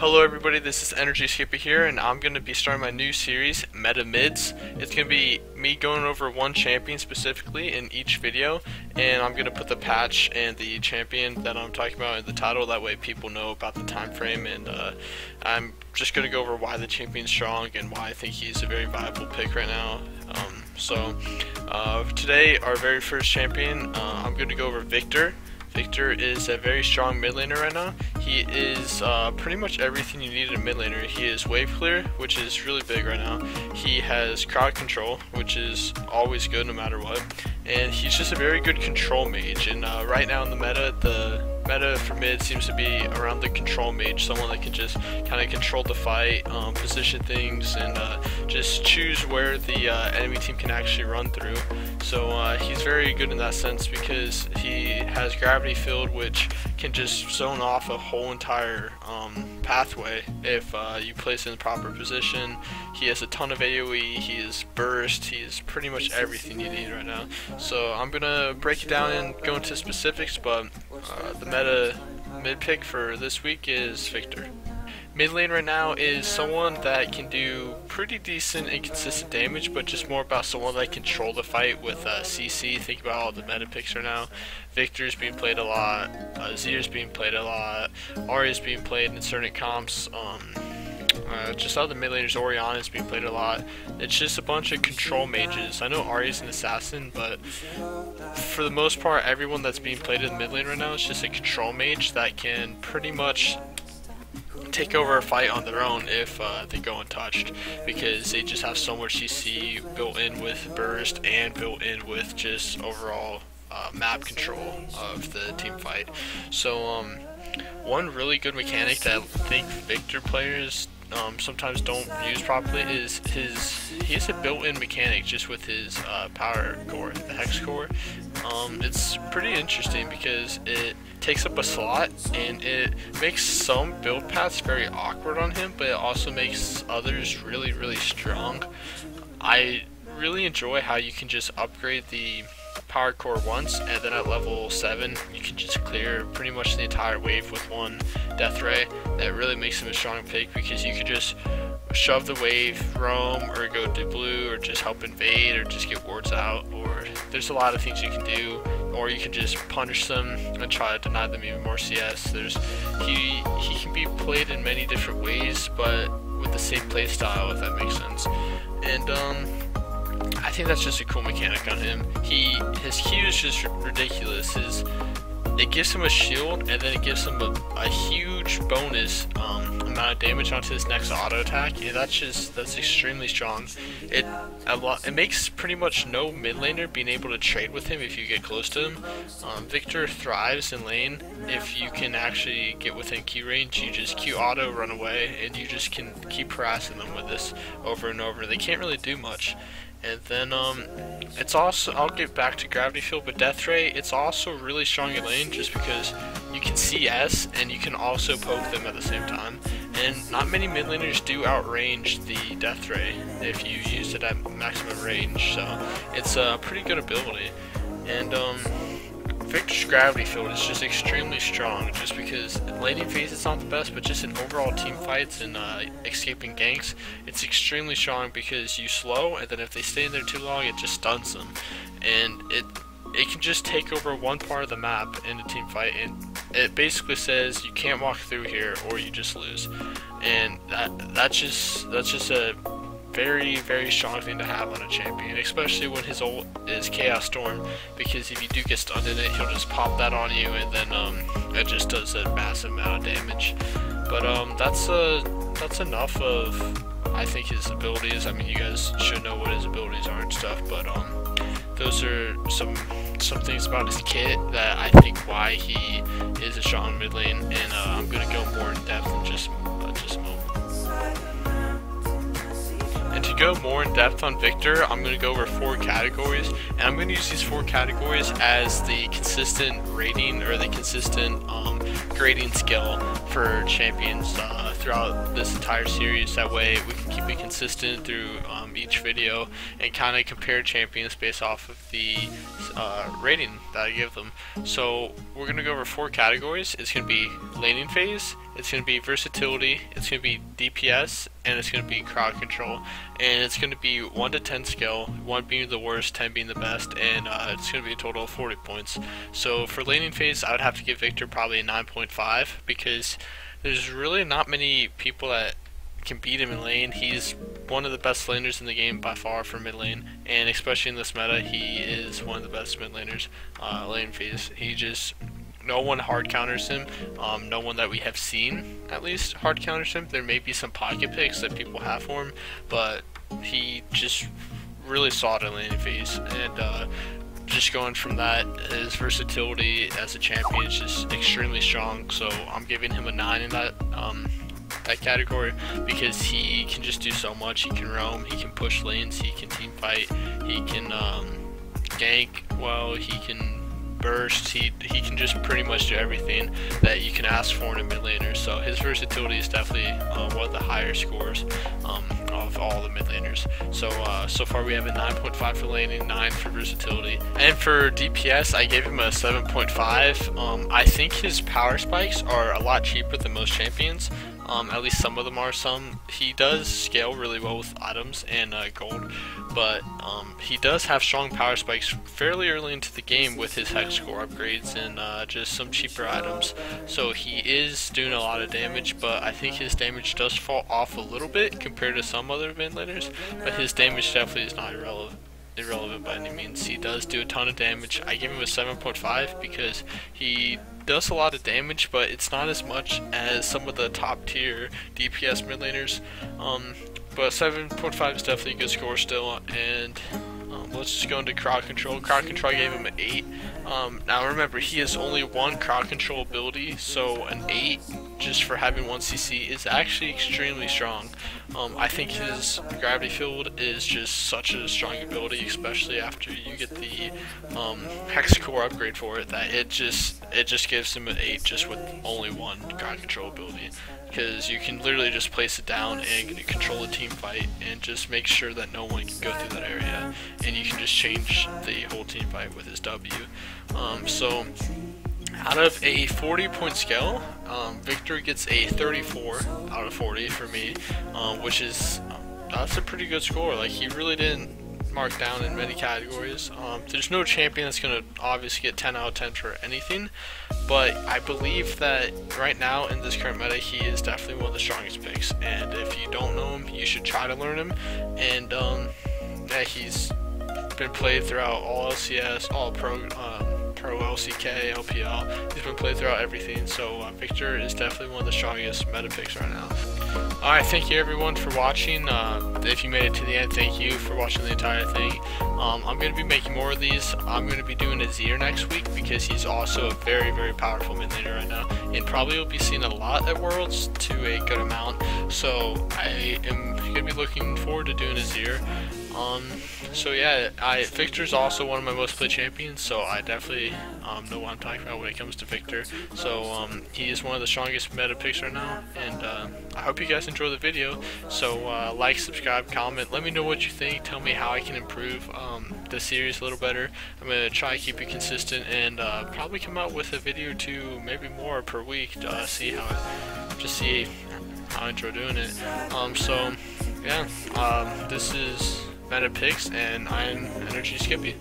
Hello everybody, this is Energy Skipper here, and I'm going to be starting my new series, Meta Mids. It's going to be me going over one champion specifically in each video, and I'm going to put the patch and the champion that I'm talking about in the title, that way people know about the time frame, and I'm just going to go over why the champion's strong and why I think he's a very viable pick right now. Today, our very first champion, I'm going to go over Viktor. Viktor is a very strong mid laner right now. He is pretty much everything you need in a mid laner. He is wave clear, which is really big right now. He has crowd control, which is always good no matter what. And he's just a very good control mage. And right now in the meta for mid seems to be around the control mage, someone that can just kind of control the fight, position things, and just choose where the enemy team can actually run through. So he's very good in that sense because he has gravity field, which can just zone off a whole entire pathway if you place it in the proper position. He has a ton of AoE, he is burst, he is pretty much everything you need right now. So I'm gonna break it down and go into specifics, but the meta mid pick for this week is Viktor. Mid lane right now is someone that can do pretty decent and consistent damage, but just more about someone that can control the fight with CC. Think about all the meta picks right now. Viktor's being played a lot, Zyr's being played a lot, Ahri's being played in certain comps, just other mid laners, Orianna's being played a lot. It's just a bunch of control mages. I know Ahri's an assassin, but for the most part, everyone that's being played in the mid lane right now is just a control mage that can pretty much take over a fight on their own if they go untouched, because they just have so much CC built in with burst and built in with just overall map control of the team fight. So one really good mechanic that I think Viktor players sometimes don't use properly is he has a built-in mechanic just with his power core, the hex core. It's pretty interesting because it takes up a slot and it makes some build paths very awkward on him, but it also makes others really strong. I really enjoy how you can just upgrade the power core once, and then at level 7 you can just clear pretty much the entire wave with one death ray. That really makes him a strong pick because you could just shove the wave, roam, or go to blue, or just help invade, or just get wards out, or there's a lot of things you can do, or you can just punish them and try to deny them even more CS. He can be played in many different ways, but with the same play style, if that makes sense. And I think that's just a cool mechanic on him. His Q is just ridiculous. It gives him a shield, and then it gives him a huge bonus amount of damage onto his next auto attack, and that's extremely strong. It makes pretty much no mid laner being able to trade with him if you get close to him. Viktor thrives in lane if you can actually get within Q range. You just Q auto, run away, and you just can keep harassing them with this over and over. They can't really do much. And then it's also, I'll get back to gravity field, but death ray, it's also really strong in lane just because you can CS and you can also poke them at the same time. And not many mid laners do outrange the death ray if you use it at maximum range, so it's a pretty good ability. And Viktor's gravity field is just extremely strong just because laning phase is not the best, but just in overall team fights and escaping ganks, it's extremely strong because you slow, and then if they stay in there too long, it just stuns them. And it can just take over one part of the map in a team fight, and it basically says you can't walk through here or you just lose. And that's just a very strong thing to have on a champion, especially when his ult is Chaos Storm, because if you do get stunned in it, he'll just pop that on you, and then it just does a massive amount of damage. But that's enough of, I think, his abilities. I mean, you guys should know what his abilities are and stuff, but those are some things about his kit that I think why he is a strong mid lane, and I'm gonna go more in depth in just a moment. And to go more in depth on Viktor, I'm going to go over 4 categories, and I'm going to use these 4 categories as the consistent rating or the consistent grading scale for champions throughout this entire series. That way we can keep it consistent through each video and kind of compare champions based off of the rating that I give them. So we're going to go over 4 categories. It's going to be laning phase, it's going to be versatility, it's going to be DPS, and it's going to be crowd control. And it's going to be 1 to 10 scale, 1 being the worst, 10 being the best, and it's going to be a total of 40 points. So for laning phase, I would have to give Viktor probably a 9.5 because there's really not many people that can beat him in lane. He's one of the best laners in the game by far for mid lane, and especially in this meta, he is one of the best mid laners. Lane phase, he just, no one hard counters him. No one that we have seen at least hard counters him. There may be some pocket picks that people have for him, but he just really solid in laning phase. And just going from that, his versatility as a champion is just extremely strong. So I'm giving him a 9 in that category because he can just do so much. He can roam, he can push lanes, he can team fight, he can gank well, he can burst, he can just pretty much do everything that you can ask for in a mid laner. So his versatility is definitely one of the higher scores of all the mid laners. So so far we have a 9.5 for laning, 9 for versatility, and for DPS I gave him a 7.5. I think his power spikes are a lot cheaper than most champions. At least some of them are. He does scale really well with items and gold, but he does have strong power spikes fairly early into the game with his hex score upgrades and just some cheaper items. So he is doing a lot of damage, but I think his damage does fall off a little bit compared to some other mid laners, but his damage definitely is not irrelevant by any means. He does do a ton of damage. I give him a 7.5 because he does a lot of damage, but it's not as much as some of the top tier DPS mid laners. But 7.5 is definitely a good score still. And let's just go into crowd control. Crowd control, I gave him an 8. Now remember, he has only 1 crowd control ability, so an 8 just for having 1 CC is actually extremely strong. I think his gravity field is just such a strong ability, especially after you get the hex core upgrade for it, that it just gives him an 8 just with only 1 crowd control ability. Because you can literally just place it down and control a team fight and just make sure that no one can go through that area, and you can just change the whole team fight with his W. So out of a 40-point scale, Viktor gets a 34 out of 40 for me, which is that's a pretty good score. Like, he really didn't mark down in many categories. There's no champion that's gonna obviously get 10 out of 10 for anything, but I believe that right now in this current meta, he is definitely one of the strongest picks. And if you don't know him, you should try to learn him. And yeah, he's been played throughout all LCS, all pro LCK, LPL. He's been played throughout everything. So Viktor is definitely one of the strongest meta picks right now. Alright, thank you everyone for watching. If you made it to the end, thank you for watching the entire thing. I'm going to be making more of these. I'm going to be doing Azir next week because he's also a very, very powerful mid laner right now, and probably will be seen a lot at Worlds to a good amount. So I am going to be looking forward to doing Azir. So yeah, Viktor's also one of my most played champions, so I definitely know what I'm talking about when it comes to Viktor. So he is one of the strongest meta picks right now, and I hope you guys enjoy the video. So like, subscribe, comment, let me know what you think, tell me how I can improve the series a little better. I'm going to try to keep it consistent and probably come out with a video or 2, maybe more per week to see how I enjoy doing it. So yeah, this is Meta Picks, and I'm Energy Skippy.